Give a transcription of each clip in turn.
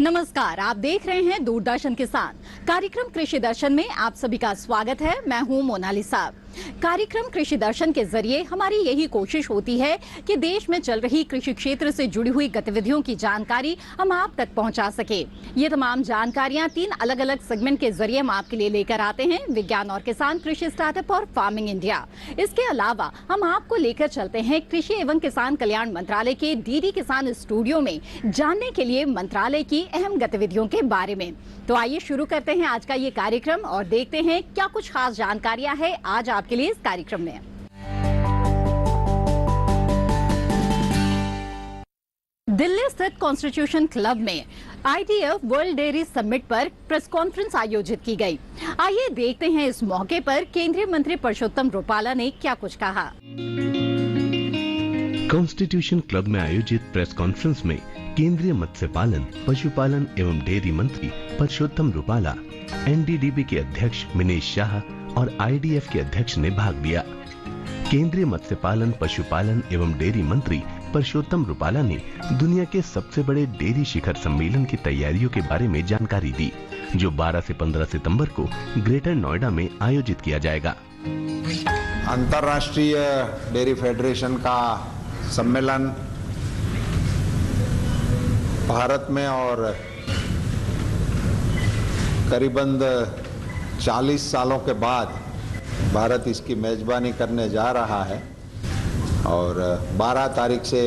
नमस्कार, आप देख रहे हैं दूरदर्शन किसान। कार्यक्रम कृषि दर्शन में आप सभी का स्वागत है। मैं हूं मोनालिसा। कार्यक्रम कृषि दर्शन के जरिए हमारी यही कोशिश होती है कि देश में चल रही कृषि क्षेत्र से जुड़ी हुई गतिविधियों की जानकारी हम आप तक पहुंचा सके। ये तमाम जानकारियां 3 अलग अलग सेगमेंट के जरिए हम आपके लिए लेकर आते हैं। विज्ञान और किसान, कृषि स्टार्टअप और फार्मिंग इंडिया। इसके अलावा हम आपको लेकर चलते हैं कृषि एवं किसान कल्याण मंत्रालय के डीडी किसान स्टूडियो में, जानने के लिए मंत्रालय की अहम गतिविधियों के बारे में। तो आइए शुरू करते हैं आज का ये कार्यक्रम और देखते हैं क्या कुछ खास जानकारियां हैं आज आपके लिए इस कार्यक्रम में। दिल्ली स्थित कॉन्स्टिट्यूशन क्लब में IDF वर्ल्ड डेयरी समिट पर प्रेस कॉन्फ्रेंस आयोजित की गई। आइए देखते हैं इस मौके पर केंद्रीय मंत्री परषोत्तम रुपाला ने क्या कुछ कहा। कॉन्स्टिट्यूशन क्लब में आयोजित प्रेस कॉन्फ्रेंस में केंद्रीय मत्स्य पालन, पशुपालन एवं डेयरी मंत्री परषोत्तम रुपाला, NDDB के अध्यक्ष मिनेश शाह और IDF के अध्यक्ष ने भाग लिया। केंद्रीय मत्स्य पालन, पशुपालन एवं डेयरी मंत्री परषोत्तम रुपाला ने दुनिया के सबसे बड़े डेयरी शिखर सम्मेलन की तैयारियों के बारे में जानकारी दी, जो 12 से 15 सितंबर को ग्रेटर नोएडा में आयोजित किया जाएगा। अंतर्राष्ट्रीय डेयरी फेडरेशन का सम्मेलन भारत में और करीबन 40 सालों के बाद भारत इसकी मेजबानी करने जा रहा है और 12 तारीख से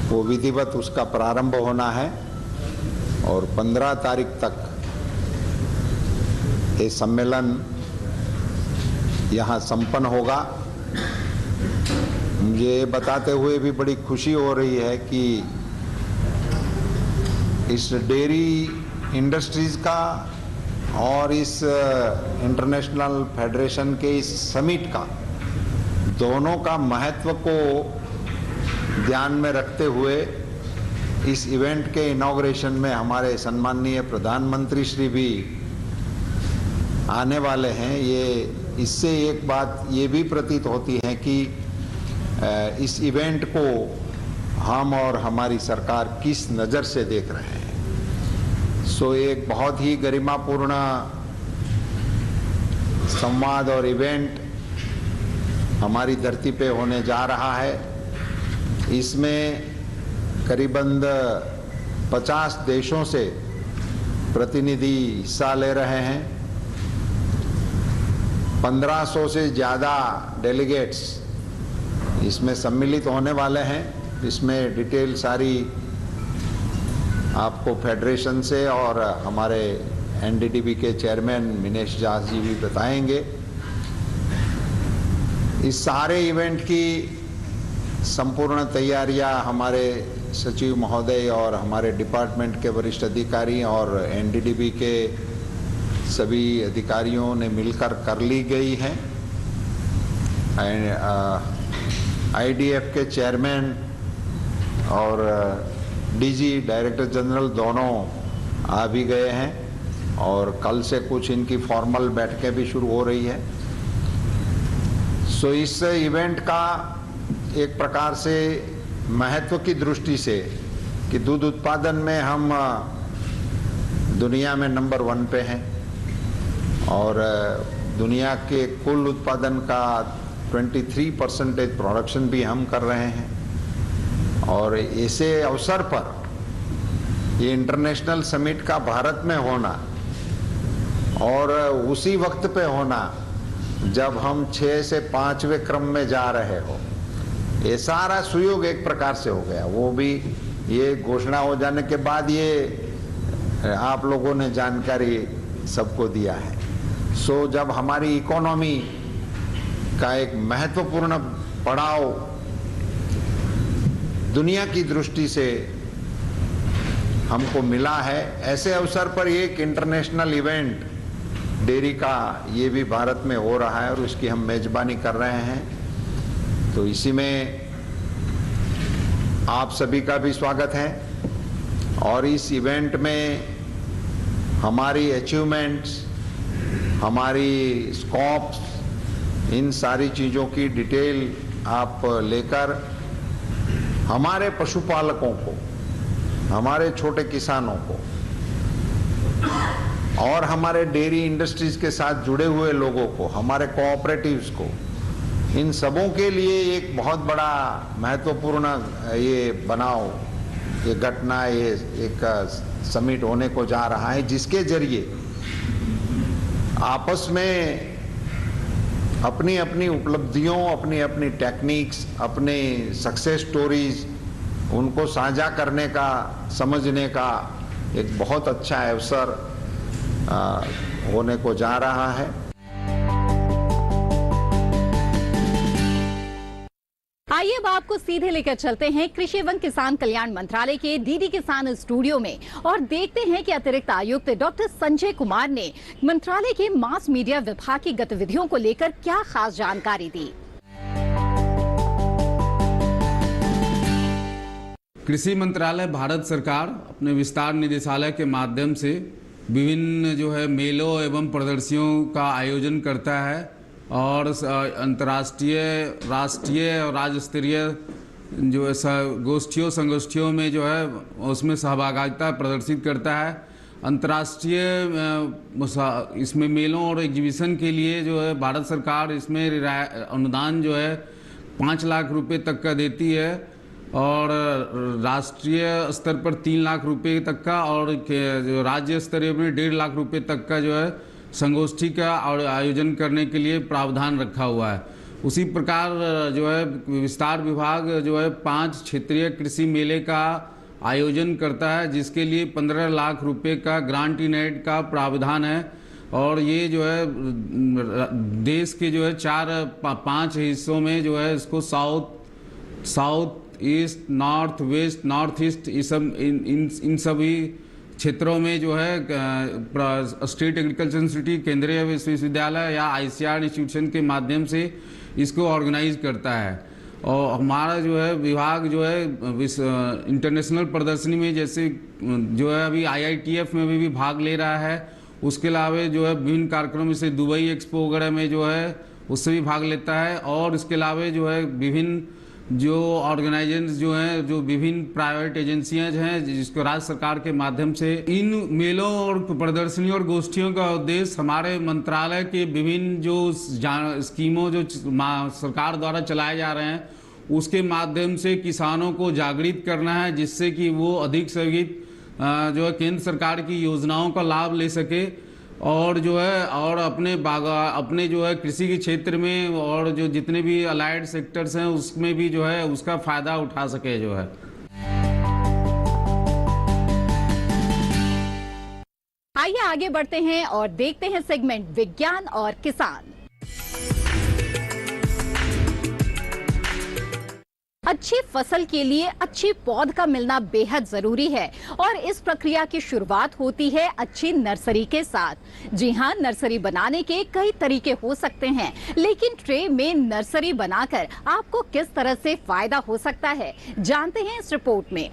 वो विधिवत उसका प्रारंभ होना है और 15 तारीख तक ये सम्मेलन यहाँ संपन्न होगा। मुझे बताते हुए भी बड़ी खुशी हो रही है कि इस डेयरी इंडस्ट्रीज का और इस इंटरनेशनल फेडरेशन के इस समिट का, दोनों का महत्व को ध्यान में रखते हुए इस इवेंट के इनॉग्रेशन में हमारे सम्माननीय प्रधानमंत्री श्री भी आने वाले हैं। ये इससे एक बात ये भी प्रतीत होती है कि इस इवेंट को हम और हमारी सरकार किस नज़र से देख रहे हैं। सो एक बहुत ही गरिमापूर्ण संवाद और इवेंट हमारी धरती पे होने जा रहा है। इसमें करीबन 50 देशों से प्रतिनिधि हिस्सा ले रहे हैं। 1500 से ज़्यादा डेलीगेट्स इसमें सम्मिलित होने वाले हैं। इसमें डिटेल सारी आपको फेडरेशन से और हमारे NDDB के चेयरमैन मिनेश शाह जी भी बताएंगे। इस सारे इवेंट की संपूर्ण तैयारियां हमारे सचिव महोदय और हमारे डिपार्टमेंट के वरिष्ठ अधिकारी और NDDB के सभी अधिकारियों ने मिलकर कर ली गई हैं। IDF के चेयरमैन और DG डायरेक्टर जनरल दोनों आ भी गए हैं और कल से कुछ इनकी फॉर्मल बैठकें भी शुरू हो रही है। सो इस इवेंट का एक प्रकार से महत्व की दृष्टि से कि दूध उत्पादन में हम दुनिया में नंबर 1 पे हैं और दुनिया के कुल उत्पादन का 23% प्रोडक्शन भी हम कर रहे हैं और ऐसे अवसर पर ये इंटरनेशनल समिट का भारत में होना और उसी वक्त पे होना जब हम 6 से 5वें क्रम में जा रहे हो, ये सारा सुयोग एक प्रकार से हो गया। वो भी ये घोषणा हो जाने के बाद ये आप लोगों ने जानकारी सबको दिया है। सो जब हमारी इकोनॉमी का एक महत्वपूर्ण पड़ाव दुनिया की दृष्टि से हमको मिला है, ऐसे अवसर पर एक इंटरनेशनल इवेंट डेयरी का ये भी भारत में हो रहा है और उसकी हम मेजबानी कर रहे हैं। तो इसी में आप सभी का भी स्वागत है और इस इवेंट में हमारी अचीवमेंट्स, हमारी स्कोप्स, इन सारी चीज़ों की डिटेल आप लेकर हमारे पशुपालकों को हमारे छोटे किसानों को और हमारे डेयरी इंडस्ट्रीज के साथ जुड़े हुए लोगों को, हमारे कोऑपरेटिव्स को, इन सबों के लिए एक बहुत बड़ा महत्वपूर्ण ये बनाव, ये घटना, ये एक समिट होने को जा रहा है, जिसके जरिए आपस में अपनी अपनी उपलब्धियों, अपनी अपनी टेक्निक्स, अपने सक्सेस स्टोरीज, उनको साझा करने का, समझने का एक बहुत अच्छा अवसर होने को जा रहा है। आइए अब आपको सीधे लेकर चलते हैं कृषि एवं किसान कल्याण मंत्रालय के डीडी किसान स्टूडियो में और देखते हैं कि अतिरिक्त आयुक्त डॉक्टर संजय कुमार ने मंत्रालय के मास मीडिया विभाग की गतिविधियों को लेकर क्या खास जानकारी दी। कृषि मंत्रालय भारत सरकार अपने विस्तार निदेशालय के माध्यम से विभिन्न जो है मेलों एवं प्रदर्शनियों का आयोजन करता है और अंतर्राष्ट्रीय, राष्ट्रीय और राज्य स्तरीय जो है गोष्ठियों संगोष्ठियों में जो है उसमें सहभागिता प्रदर्शित करता है। अंतर्राष्ट्रीय इसमें मेलों और एग्जीबिशन के लिए जो है भारत सरकार इसमें अनुदान जो है 5 लाख रुपए तक का देती है और राष्ट्रीय स्तर पर 3 लाख रुपए तक का और जो राज्य स्तरीय में 1.5 लाख रुपए तक का जो है संगोष्ठी का और आयोजन करने के लिए प्रावधान रखा हुआ है। उसी प्रकार जो है विस्तार विभाग जो है 5 क्षेत्रीय कृषि मेले का आयोजन करता है, जिसके लिए 15 लाख रुपए का ग्रांट इन एड का प्रावधान है और ये जो है देश के जो है 4-5 हिस्सों में जो है इसको south east, north west, north east, इन सभी क्षेत्रों में जो है स्टेट एग्रीकल्चर इंस्टीट्यूट, केंद्रीय विश्वविद्यालय या ICAR इंस्टीट्यूशन के माध्यम से इसको ऑर्गेनाइज करता है। और हमारा जो है विभाग जो है इंटरनेशनल प्रदर्शनी में जैसे जो है अभी IITF में भी भाग ले रहा है, उसके अलावा जो है विभिन्न कार्यक्रम जैसे दुबई एक्सपो वगैरह में जो है उससे भी भाग लेता है और इसके अलावा जो है विभिन्न जो ऑर्गेनाइजेशंस जो हैं, जो विभिन्न प्राइवेट एजेंसियां हैं जिसको राज्य सरकार के माध्यम से इन मेलों और प्रदर्शनी और गोष्ठियों का उद्देश्य हमारे मंत्रालय के विभिन्न जो स्कीमों जो सरकार द्वारा चलाए जा रहे हैं उसके माध्यम से किसानों को जागृत करना है, जिससे कि वो अधिक से अधिक जो है केंद्र सरकार की योजनाओं का लाभ ले सके और जो है और अपने जो है कृषि के क्षेत्र में और जो जितने भी अलाइड सेक्टर्स हैं उसमें भी जो है उसका फायदा उठा सके जो है। आइए आगे बढ़ते हैं और देखते हैं सेगमेंट विज्ञान और किसान। अच्छी फसल के लिए अच्छी पौध का मिलना बेहद जरूरी है और इस प्रक्रिया की शुरुआत होती है अच्छी नर्सरी के साथ। जी हां, नर्सरी बनाने के कई तरीके हो सकते हैं, लेकिन ट्रे में नर्सरी बनाकर आपको किस तरह से फायदा हो सकता है, जानते हैं इस रिपोर्ट में।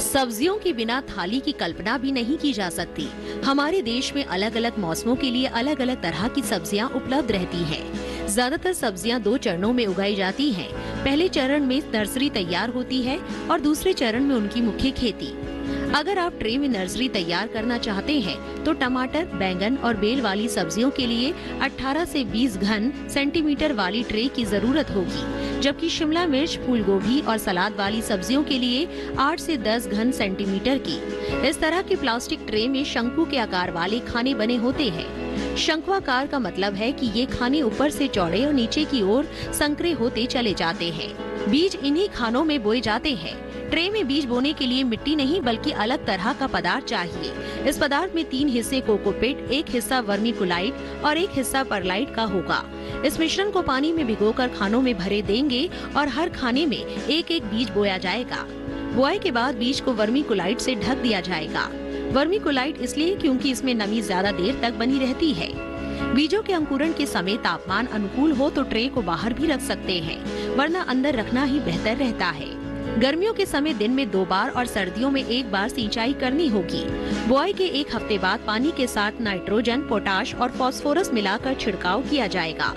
सब्जियों के बिना थाली की कल्पना भी नहीं की जा सकती। हमारे देश में अलग अलग मौसमों के लिए अलग अलग तरह की सब्जियां उपलब्ध रहती हैं। ज्यादातर सब्जियां 2 चरणों में उगाई जाती हैं। पहले चरण में नर्सरी तैयार होती है और दूसरे चरण में उनकी मुख्य खेती। अगर आप ट्रे में नर्सरी तैयार करना चाहते हैं तो टमाटर, बैंगन और बेल वाली सब्जियों के लिए 18 से 20 घन सेंटीमीटर वाली ट्रे की जरूरत होगी, जबकि शिमला मिर्च, फूल गोभी और सलाद वाली सब्जियों के लिए 8 से 10 घन सेंटीमीटर की। इस तरह की प्लास्टिक ट्रे में शंकु के आकार वाले खाने बने होते हैं। शंक्वाकार का मतलब है कि ये खाने ऊपर से चौड़े और नीचे की ओर संकरे होते चले जाते हैं। बीज इन्हीं खानों में बोए जाते हैं। ट्रे में बीज बोने के लिए मिट्टी नहीं बल्कि अलग तरह का पदार्थ चाहिए। इस पदार्थ में 3 हिस्से कोकोपीट, 1 हिस्सा वर्मीकुलाइट और 1 हिस्सा परलाइट का होगा। इस मिश्रण को पानी में भिगोकर खानों में भरे देंगे और हर खाने में 1-1 बीज बोया जाएगा। बुआई के बाद बीज को वर्मीकुलाइट से ढक दिया जाएगा। वर्मीकुलाइट इसलिए क्योंकि इसमें नमी ज्यादा देर तक बनी रहती है। बीजों के अंकुरण के समय तापमान अनुकूल हो तो ट्रे को बाहर भी रख सकते हैं, वरना अंदर रखना ही बेहतर रहता है। गर्मियों के समय दिन में 2 बार और सर्दियों में 1 बार सिंचाई करनी होगी। बुआई के 1 हफ्ते बाद पानी के साथ नाइट्रोजन, पोटाश और फास्फोरस मिलाकर छिड़काव किया जाएगा।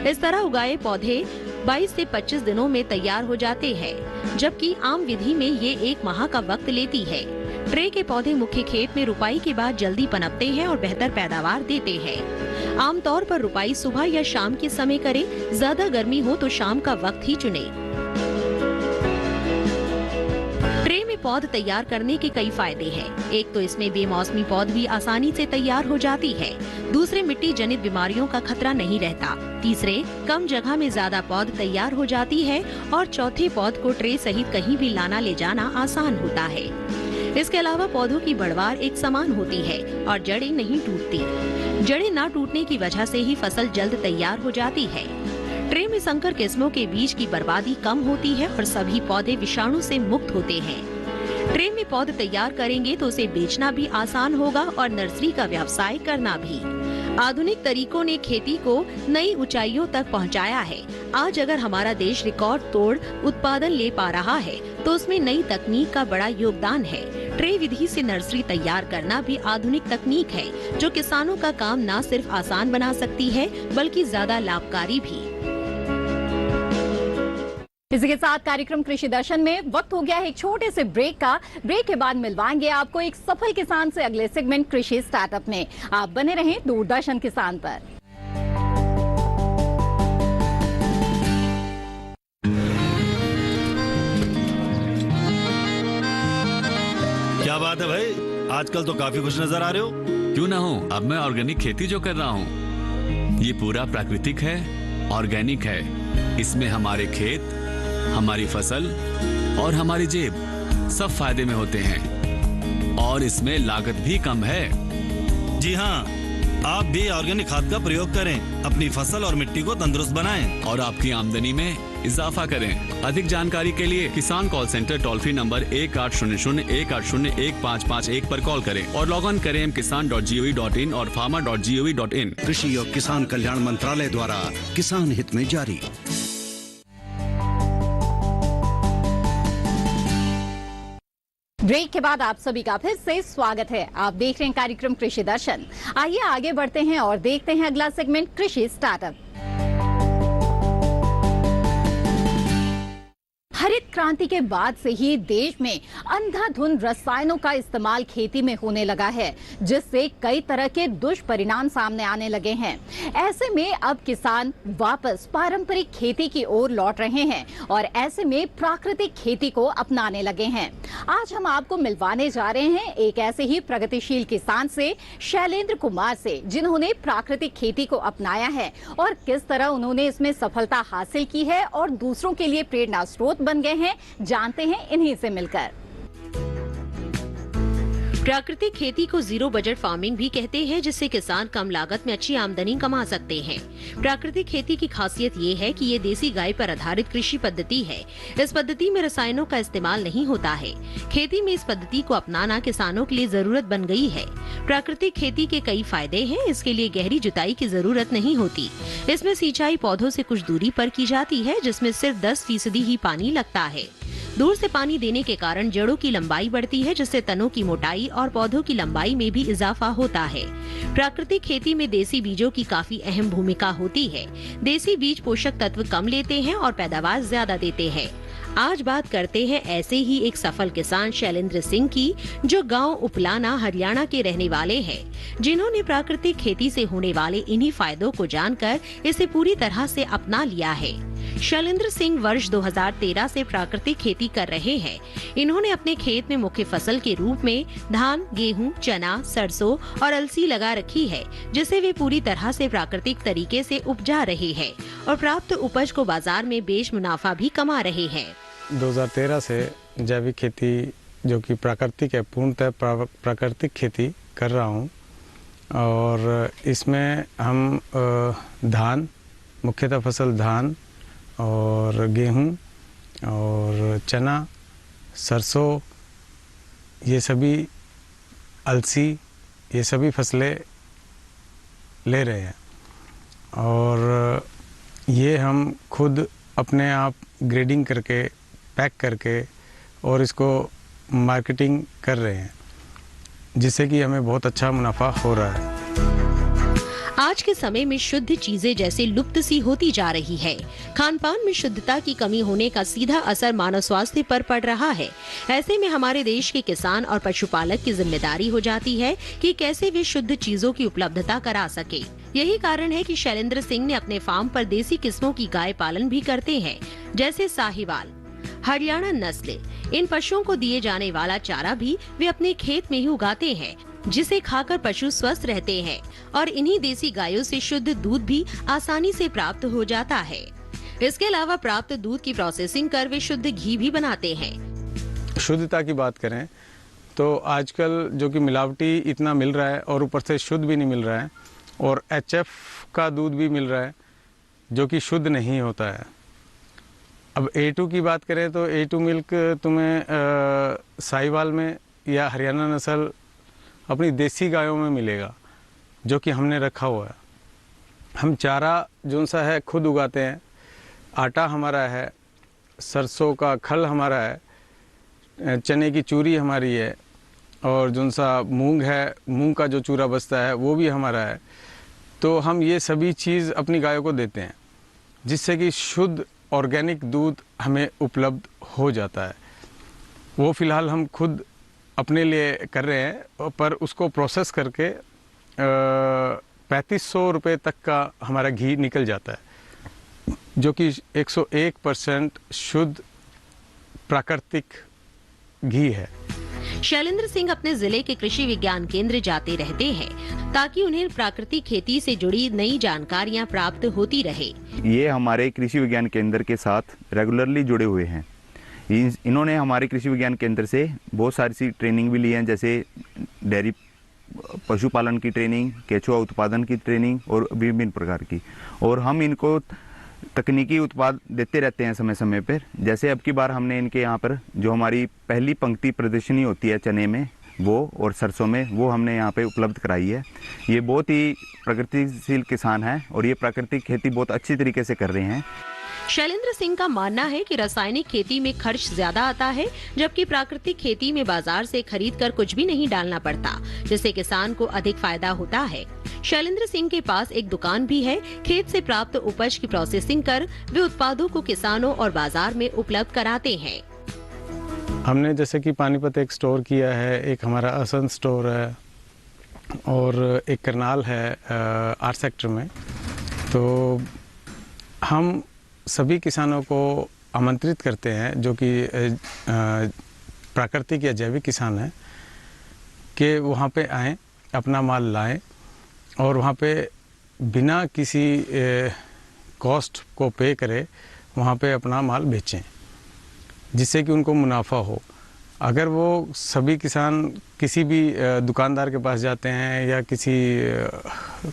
इस तरह उगाए पौधे 22 से 25 दिनों में तैयार हो जाते हैं, जबकि आम विधि में ये 1 माह का वक्त लेती है। ट्रे के पौधे मुख्य खेत में रुपाई के बाद जल्दी पनपते हैं और बेहतर पैदावार देते हैं। आमतौर पर रुपाई सुबह या शाम के समय करें, ज्यादा गर्मी हो तो शाम का वक्त ही चुने। ट्रे में पौध तैयार करने के कई फायदे हैं। एक तो इसमें बेमौसमी पौध भी आसानी से तैयार हो जाती है। दूसरे, मिट्टी जनित बीमारियों का खतरा नहीं रहता। तीसरे, कम जगह में ज्यादा पौध तैयार हो जाती है। और चौथे, पौध को ट्रे सहित कहीं भी लाना ले जाना आसान होता है। इसके अलावा पौधों की बढ़वार एक समान होती है और जड़ें नहीं टूटती। जड़ें न टूटने की वजह से ही फसल जल्द तैयार हो जाती है। ट्रे में संकर किस्मों के बीज की बर्बादी कम होती है और सभी पौधे विषाणु से मुक्त होते हैं। ट्रे में पौध तैयार करेंगे तो उसे बेचना भी आसान होगा और नर्सरी का व्यवसाय करना भी। आधुनिक तरीकों ने खेती को नई ऊंचाइयों तक पहुंचाया है। आज अगर हमारा देश रिकॉर्ड तोड़ उत्पादन ले पा रहा है तो उसमें नई तकनीक का बड़ा योगदान है। ट्रे विधि से नर्सरी तैयार करना भी आधुनिक तकनीक है, जो किसानों का काम न सिर्फ आसान बना सकती है बल्कि ज्यादा लाभकारी भी। इसी के साथ कार्यक्रम कृषि दर्शन में वक्त हो गया है एक छोटे से ब्रेक का। ब्रेक के बाद मिलवाएंगे आपको एक सफल किसान से अगले सेगमेंट कृषि स्टार्टअप में। आप बने रहें दूरदर्शन किसान पर। क्या बात है भाई, आजकल तो काफी खुश नजर आ रहे हो। क्यों ना हो, अब मैं ऑर्गेनिक खेती जो कर रहा हूँ ये पूरा प्राकृतिक है, ऑर्गेनिक है। इसमें हमारे खेत, हमारी फसल और हमारी जेब सब फायदे में होते हैं और इसमें लागत भी कम है। जी हाँ, आप भी ऑर्गेनिक खाद का प्रयोग करें, अपनी फसल और मिट्टी को तंदुरुस्त बनाएं और आपकी आमदनी में इजाफा करें। अधिक जानकारी के लिए किसान call centre toll free number 1800-180-1551 पर कॉल करें और लॉग ऑन करें kisan.gov.in और farmer.gov.in। कृषि और किसान कल्याण मंत्रालय द्वारा किसान हित में जारी। ब्रेक के बाद आप सभी का फिर से स्वागत है। आप देख रहे हैं कार्यक्रम कृषि दर्शन। आइए आगे बढ़ते हैं और देखते हैं अगला सेगमेंट कृषि स्टार्टअप। हरित क्रांति के बाद से ही देश में अंधाधुंध रसायनों का इस्तेमाल खेती में होने लगा है, जिससे कई तरह के दुष्परिणाम सामने आने लगे हैं। ऐसे में अब किसान वापस पारंपरिक खेती की ओर लौट रहे हैं और ऐसे में प्राकृतिक खेती को अपनाने लगे हैं। आज हम आपको मिलवाने जा रहे हैं एक ऐसे ही प्रगतिशील किसान से, शैलेंद्र कुमार से, जिन्होंने प्राकृतिक खेती को अपनाया है और किस तरह उन्होंने इसमें सफलता हासिल की है और दूसरों के लिए प्रेरणा स्रोत बन गए हैं। जानते हैं इन्हीं से मिलकर। प्राकृतिक खेती को जीरो बजट फार्मिंग भी कहते हैं, जिससे किसान कम लागत में अच्छी आमदनी कमा सकते हैं। प्राकृतिक खेती की खासियत ये है कि ये देसी गाय पर आधारित कृषि पद्धति है। इस पद्धति में रसायनों का इस्तेमाल नहीं होता है। खेती में इस पद्धति को अपनाना किसानों के लिए जरूरत बन गई है। प्राकृतिक खेती के कई फायदे हैं। इसके लिए गहरी जुताई की जरूरत नहीं होती। इसमें सिंचाई पौधों से कुछ दूरी पर की जाती है, जिसमें सिर्फ 10% ही पानी लगता है। दूर से पानी देने के कारण जड़ों की लंबाई बढ़ती है, जिससे तनों की मोटाई और पौधों की लंबाई में भी इजाफा होता है। प्राकृतिक खेती में देसी बीजों की काफी अहम भूमिका होती है। देसी बीज पोषक तत्व कम लेते हैं और पैदावार ज्यादा देते हैं। आज बात करते हैं ऐसे ही एक सफल किसान शैलेंद्र सिंह की, जो गांव उपलाना हरियाणा के रहने वाले हैं, जिन्होंने प्राकृतिक खेती से होने वाले इन्हीं फायदों को जानकर इसे पूरी तरह से अपना लिया है। शैलेंद्र सिंह वर्ष 2013 से प्राकृतिक खेती कर रहे हैं। इन्होंने अपने खेत में मुख्य फसल के रूप में धान, गेहूं, चना, सरसों और अलसी लगा रखी है, जिसे वे पूरी तरह से प्राकृतिक तरीके से उपजा रहे हैं और प्राप्त उपज को बाजार में बेच मुनाफा भी कमा रहे हैं। 2013 से जैविक खेती जो कि प्राकृतिक है, पूर्णतः प्राकृतिक खेती कर रहा हूँ और इसमें हम धान, मुख्यतः फसल धान और गेहूं और चना, सरसों, ये सभी अलसी, ये सभी फसलें ले रहे हैं और ये हम खुद अपने आप ग्रेडिंग करके पैक करके और इसको मार्केटिंग कर रहे हैं, जिससे कि हमें बहुत अच्छा मुनाफा हो रहा है। आज के समय में शुद्ध चीजें जैसे लुप्त सी होती जा रही है। खान पान में शुद्धता की कमी होने का सीधा असर मानव स्वास्थ्य पर पड़ रहा है। ऐसे में हमारे देश के किसान और पशुपालक की जिम्मेदारी हो जाती है कि कैसे वे शुद्ध चीजों की उपलब्धता करा सके। यही कारण है कि शैलेंद्र सिंह ने अपने फार्म पर देसी किस्मों की गाय पालन भी करते हैं, जैसे साहिवाल, हरियाणा नस्ल। इन पशुओं को दिए जाने वाला चारा भी वे अपने खेत में ही उगाते हैं, जिसे खाकर पशु स्वस्थ रहते हैं और इन्हीं देसी गायों से शुद्ध दूध भी आसानी से प्राप्त हो जाता है। इसके अलावा प्राप्त दूध की प्रोसेसिंग कर वे शुद्ध घी भी बनाते हैं। शुद्धता की बात करें तो आजकल जो कि मिलावटी इतना मिल रहा है और ऊपर से शुद्ध भी नहीं मिल रहा है, और HF का दूध भी मिल रहा है जो कि शुद्ध नहीं होता है। अब A2 की बात करें तो A2 मिल्क तुम्हें साहिवाल में या हरियाणा नस्ल अपनी देसी गायों में मिलेगा, जो कि हमने रखा हुआ है। हम चारा जो सा है खुद उगाते हैं, आटा हमारा है, सरसों का खल हमारा है, चने की चूरी हमारी है, और जो सा मूंग है, मूंग का जो चूरा बचता है वो भी हमारा है। तो हम ये सभी चीज़ अपनी गायों को देते हैं, जिससे कि शुद्ध ऑर्गेनिक दूध हमें उपलब्ध हो जाता है। वो फ़िलहाल हम खुद अपने लिए कर रहे हैं, पर उसको प्रोसेस करके 3500 रुपये तक का हमारा घी निकल जाता है, जो कि 101% शुद्ध प्राकृतिक घी है। शैलेंद्र सिंह अपने जिले के कृषि विज्ञान केंद्र जाते रहते हैं ताकि उन्हें प्राकृतिक खेती से जुड़ी नई जानकारियां प्राप्त होती रहे। ये हमारे कृषि विज्ञान केंद्र के साथ रेगुलरली जुड़े हुए हैं। इन्होंने हमारे कृषि विज्ञान केंद्र से बहुत सारी सी ट्रेनिंग भी ली है, जैसे डेयरी पशुपालन की ट्रेनिंग, केचुआ उत्पादन की ट्रेनिंग और विभिन्न प्रकार की। और हम इनको तकनीकी उत्पाद देते रहते हैं समय समय पर। जैसे अब की बार हमने इनके यहाँ पर जो हमारी पहली पंक्ति प्रदर्शनी होती है चने में वो और सरसों में, वो हमने यहाँ पे उपलब्ध कराई है। ये बहुत ही प्रगतिशील किसान हैं और ये प्राकृतिक खेती बहुत अच्छी तरीके से कर रहे हैं। शैलेंद्र सिंह का मानना है कि रासायनिक खेती में खर्च ज्यादा आता है, जबकि प्राकृतिक खेती में बाजार से खरीद कर कुछ भी नहीं डालना पड़ता, जिससे किसान को अधिक फायदा होता है। शैलेंद्र सिंह के पास एक दुकान भी है। खेत से प्राप्त उपज की प्रोसेसिंग कर वे उत्पादों को किसानों और बाजार में उपलब्ध कराते हैं। हमने जैसे कि पानीपत एक स्टोर किया है, एक हमारा असंत स्टोर है और एक करनाल है आर सेक्टर में। तो हम सभी किसानों को आमंत्रित करते हैं जो कि प्राकृतिक या जैविक किसान हैं कि वहाँ पे आएँ, अपना माल लाएं और वहाँ पे बिना किसी कॉस्ट को पे करे वहाँ पे अपना माल बेचें, जिससे कि उनको मुनाफा हो। अगर वो सभी किसान किसी भी दुकानदार के पास जाते हैं या किसी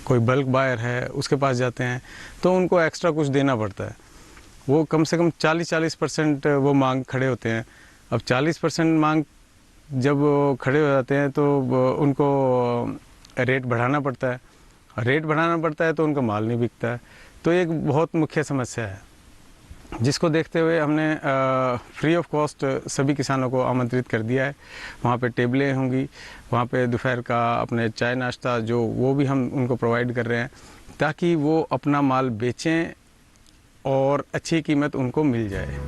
कोई बल्क बायर है उसके पास जाते हैं तो उनको एक्स्ट्रा कुछ देना पड़ता है। वो कम से कम 40% वो मांग खड़े होते हैं। अब 40% मांग जब खड़े हो जाते हैं तो उनको रेट बढ़ाना पड़ता है। रेट बढ़ाना पड़ता है तो उनका माल नहीं बिकता है। तो एक बहुत मुख्य समस्या है, जिसको देखते हुए हमने फ्री ऑफ कॉस्ट सभी किसानों को आमंत्रित कर दिया है। वहाँ पे टेबलें होंगी, वहाँ पे दोपहर का अपने चाय नाश्ता जो वो भी हम उनको प्रोवाइड कर रहे हैं, ताकि वो अपना माल बेचें और अच्छी कीमत उनको मिल जाए।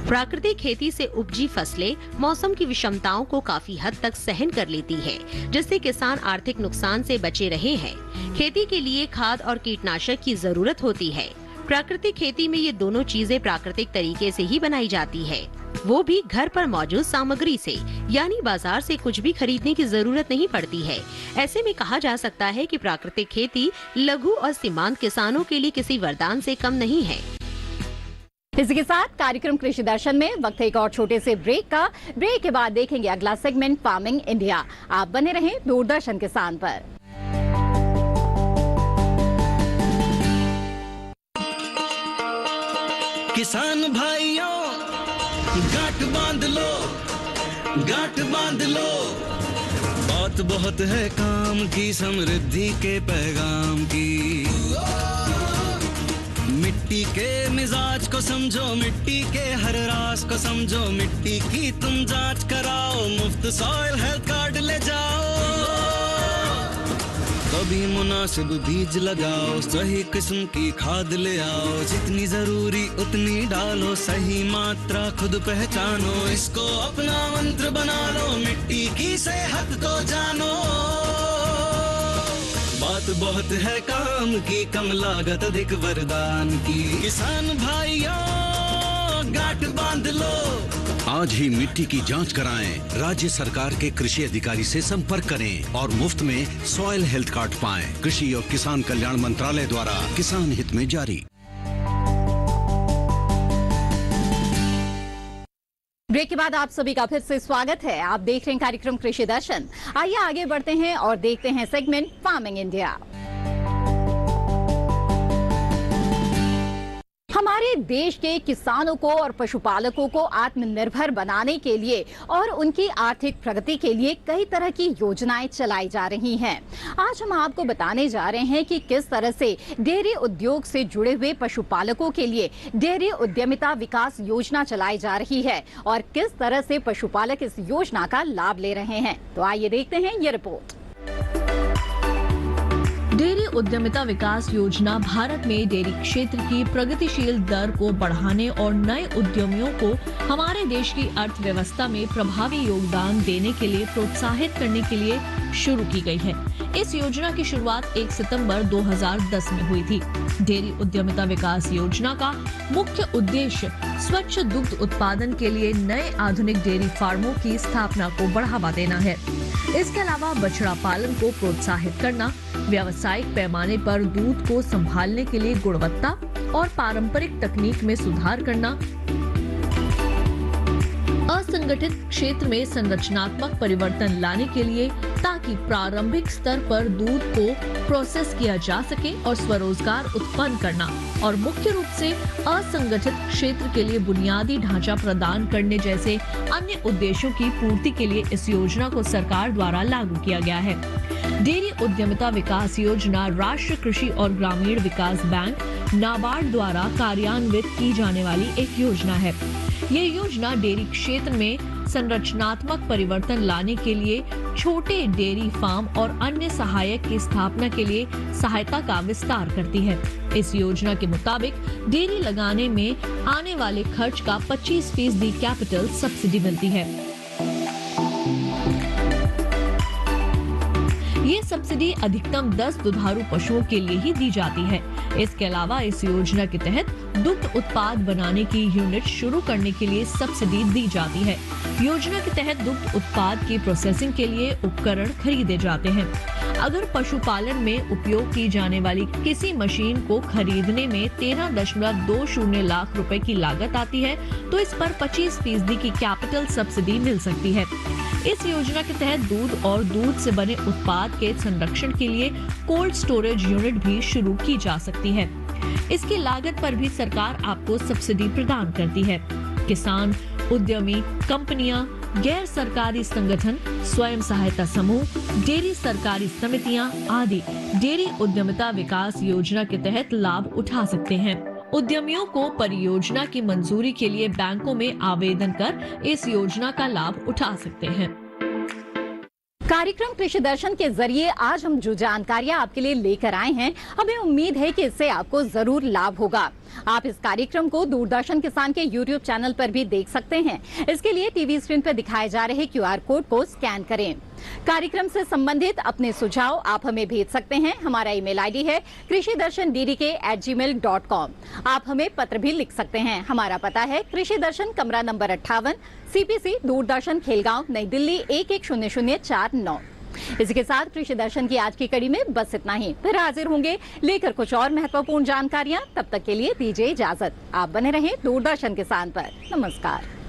प्राकृतिक खेती से उपजी फसलें मौसम की विषमताओं को काफी हद तक सहन कर लेती है, जिससे किसान आर्थिक नुकसान से बचे रहे हैं। खेती के लिए खाद और कीटनाशक की जरूरत होती है। प्राकृतिक खेती में ये दोनों चीजें प्राकृतिक तरीके से ही बनाई जाती है, वो भी घर पर मौजूद सामग्री से, यानी बाजार से कुछ भी खरीदने की जरूरत नहीं पड़ती है। ऐसे में कहा जा सकता है कि प्राकृतिक खेती लघु और सीमांत किसानों के लिए किसी वरदान से कम नहीं है। इसी के साथ कार्यक्रम कृषि दर्शन में वक्त है एक और छोटे से ब्रेक का। ब्रेक के बाद देखेंगे अगला सेगमेंट फार्मिंग इंडिया। आप बने रहें दूरदर्शन किसान पर। किसान भाइयों गांठ बांध लो, गांठ बांध लो। बात बहुत है काम की, समृद्धि के पैगाम की। मिट्टी मिट्टी के मिजाज को समझो, मिट्टी के हर राज को समझो, मिट्टी की तुम जांच कराओ, मुफ्त सॉइल हेल्थ कार्ड ले जाओ। कभी मुनासिब बीज लगाओ, सही किस्म की खाद ले आओ, जितनी जरूरी उतनी डालो, सही मात्रा खुद पहचानो, इसको अपना मंत्र बना लो, मिट्टी की सेहत को जानो। बात बहुत है काम की, कम लागत अधिक वरदान की, किसान भाइयों गांठ बांध लो। आज ही मिट्टी की जांच कराएं, राज्य सरकार के कृषि अधिकारी से संपर्क करें और मुफ्त में सॉइल हेल्थ कार्ड पाएं। कृषि और किसान कल्याण मंत्रालय द्वारा किसान हित में जारी। ब्रेक के बाद आप सभी का फिर से स्वागत है। आप देख रहे हैं कार्यक्रम कृषि दर्शन। आइए आगे बढ़ते हैं और देखते हैं सेगमेंट फार्मिंग इंडिया। हमारे देश के किसानों को और पशुपालकों को आत्मनिर्भर बनाने के लिए और उनकी आर्थिक प्रगति के लिए कई तरह की योजनाएं चलाई जा रही हैं। आज हम आपको बताने जा रहे हैं कि किस तरह से डेयरी उद्योग से जुड़े हुए पशुपालकों के लिए डेयरी उद्यमिता विकास योजना चलाई जा रही है और किस तरह से पशुपालक इस योजना का लाभ ले रहे हैं। तो आइए देखते हैं ये रिपोर्ट। डेयरी उद्यमिता विकास योजना भारत में डेयरी क्षेत्र की प्रगतिशील दर को बढ़ाने और नए उद्यमियों को हमारे देश की अर्थव्यवस्था में प्रभावी योगदान देने के लिए प्रोत्साहित करने के लिए शुरू की गई है। इस योजना की शुरुआत 1 सितंबर 2010 में हुई थी। डेयरी उद्यमिता विकास योजना का मुख्य उद्देश्य स्वच्छ दुग्ध उत्पादन के लिए नए आधुनिक डेयरी फार्मों की स्थापना को बढ़ावा देना है। इसके अलावा बछड़ा पालन को प्रोत्साहित करना, व्यावसायिक पैमाने पर दूध को संभालने के लिए गुणवत्ता और पारंपरिक तकनीक में सुधार करना, असंगठित क्षेत्र में संरचनात्मक परिवर्तन लाने के लिए ताकि प्रारंभिक स्तर पर दूध को प्रोसेस किया जा सके और स्वरोजगार उत्पन्न करना, और मुख्य रूप से असंगठित क्षेत्र के लिए बुनियादी ढांचा प्रदान करने जैसे अन्य उद्देश्यों की पूर्ति के लिए इस योजना को सरकार द्वारा लागू किया गया है। डेयरी उद्यमिता विकास योजना राष्ट्रीय कृषि और ग्रामीण विकास बैंक नाबार्ड द्वारा कार्यान्वित की जाने वाली एक योजना है। ये योजना डेयरी क्षेत्र में संरचनात्मक परिवर्तन लाने के लिए छोटे डेयरी फार्म और अन्य सहायक की स्थापना के लिए सहायता का विस्तार करती है। इस योजना के मुताबिक डेयरी लगाने में आने वाले खर्च का 25% कैपिटल सब्सिडी मिलती है। ये सब्सिडी अधिकतम 10 दुधारू पशुओं के लिए ही दी जाती है। इसके अलावा इस योजना के तहत दुग्ध उत्पाद बनाने की यूनिट शुरू करने के लिए सब्सिडी दी जाती है। योजना के तहत दुग्ध उत्पाद की प्रोसेसिंग के लिए उपकरण खरीदे जाते हैं। अगर पशुपालन में उपयोग की जाने वाली किसी मशीन को खरीदने में 13.20 लाख रुपए की लागत आती है तो इस पर 25% की कैपिटल सब्सिडी मिल सकती है। इस योजना के तहत दूध और दूध से बने उत्पाद के संरक्षण के लिए कोल्ड स्टोरेज यूनिट भी शुरू की जा सकती है। इसकी लागत पर भी सरकार आपको सब्सिडी प्रदान करती है। किसान, उद्यमी, कंपनियां, गैर सरकारी संगठन, स्वयं सहायता समूह, डेयरी सरकारी समितियां आदि डेयरी उद्यमिता विकास योजना के तहत लाभ उठा सकते हैं। उद्यमियों को परियोजना की मंजूरी के लिए बैंकों में आवेदन कर इस योजना का लाभ उठा सकते हैं। कार्यक्रम कृषि दर्शन के जरिए आज हम जो जानकारियां आपके लिए लेकर आए हैं, हमें उम्मीद है कि इससे आपको जरूर लाभ होगा। आप इस कार्यक्रम को दूरदर्शन किसान के YouTube चैनल पर भी देख सकते हैं। इसके लिए टीवी स्क्रीन पर दिखाए जा रहे QR कोड को स्कैन करें। कार्यक्रम से संबंधित अपने सुझाव आप हमें भेज सकते हैं। हमारा ईमेल आईडी है krishidarshandk@gmail.com। आप हमें पत्र भी लिख सकते हैं। हमारा पता है कृषि दर्शन, कमरा नंबर 58, CPC, दूरदर्शन, खेलगांव, नई दिल्ली 110049। इसी के साथ कृषि दर्शन की आज की कड़ी में बस इतना ही। फिर हाजिर होंगे लेकर कुछ और महत्वपूर्ण जानकारियां। तब तक के लिए दीजिए इजाजत। आप बने रहें दूरदर्शन किसान पर। नमस्कार।